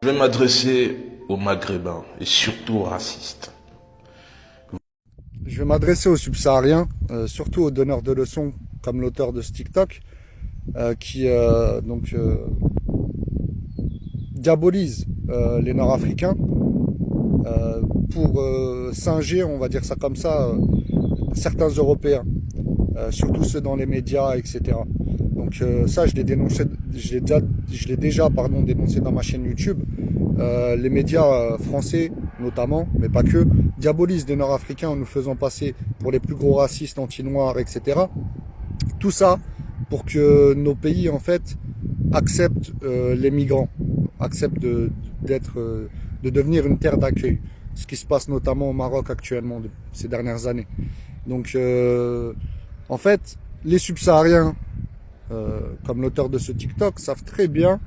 Je vais m'adresser aux Maghrébins et surtout aux racistes. Je vais m'adresser aux subsahariens, surtout aux donneurs de leçons comme l'auteur de ce TikTok, qui diabolise les Nord-Africains pour singer, on va dire ça comme ça, certains Européens, surtout ceux dans les médias, etc. Donc ça, je l'ai dénoncé, je l'ai déjà dénoncé dans ma chaîne YouTube. Les médias français, notamment, mais pas que, diabolisent des Nord-Africains en nous faisant passer pour les plus gros racistes anti-noirs, etc. Tout ça pour que nos pays, en fait, acceptent les migrants, acceptent de devenir une terre d'accueil. Ce qui se passe notamment au Maroc actuellement, ces dernières années. Donc, en fait, les subsahariens, comme l'auteur de ce TikTok, savent très bien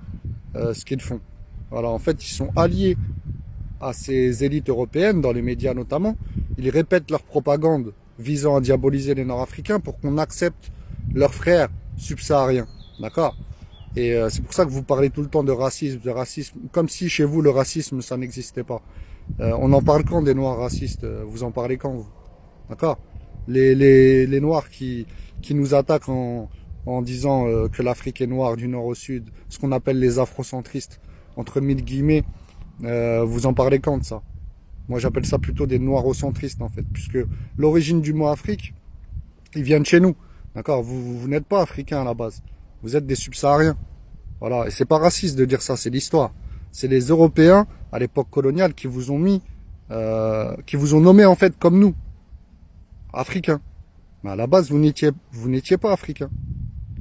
ce qu'ils font. Voilà, en fait, ils sont alliés à ces élites européennes, dans les médias notamment. Ils répètent leur propagande visant à diaboliser les Nord-Africains pour qu'on accepte leurs frères subsahariens. D'accord? Et c'est pour ça que vous parlez tout le temps de racisme, comme si chez vous le racisme ça n'existait pas. On en parle quand des Noirs racistes? Vous en parlez quand vous? D'accord? Les Noirs qui nous attaquent en disant que l'Afrique est noire du nord au sud, ce qu'on appelle les afrocentristes, entre mille guillemets, vous en parlez quand de ça? Moi j'appelle ça plutôt des noirocentristes en fait, puisque l'origine du mot Afrique, il vient de chez nous. D'accord? Vous n'êtes pas africain à la base. Vous êtes des subsahariens. Voilà. Et c'est pas raciste de dire ça, c'est l'histoire. C'est les Européens, à l'époque coloniale, qui vous ont qui vous ont nommé en fait comme nous, africains. Mais à la base, vous n'étiez pas africain.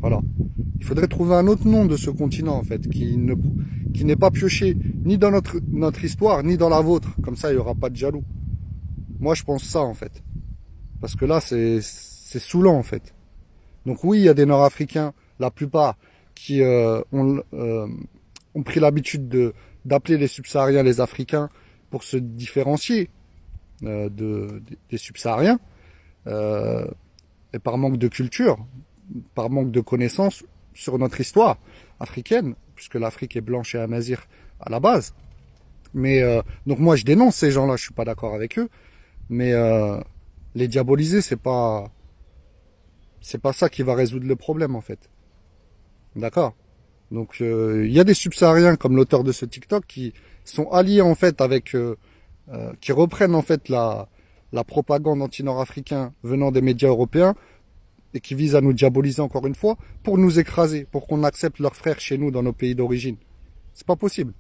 Voilà. Il faudrait trouver un autre nom de ce continent, en fait, qui n'est pas pioché ni dans notre histoire, ni dans la vôtre. Comme ça, il n'y aura pas de jaloux. Moi, je pense ça, en fait. Parce que là, c'est saoulant, en fait. Donc oui, il y a des Nord-Africains, la plupart, qui ont pris l'habitude d'appeler les subsahariens les Africains pour se différencier des subsahariens, euh, et par manque de culture, par manque de connaissances sur notre histoire africaine, puisque l'Afrique est blanche et amazigh à la base. Mais donc moi je dénonce ces gens-là, je suis pas d'accord avec eux, mais les diaboliser, c'est pas ça qui va résoudre le problème en fait. D'accord? Donc il y a des subsahariens comme l'auteur de ce TikTok qui sont alliés en fait avec qui reprennent en fait la propagande anti-nord-africain venant des médias européens et qui visent à nous diaboliser encore une fois pour nous écraser, pour qu'on accepte leurs frères chez nous dans nos pays d'origine. C'est pas possible.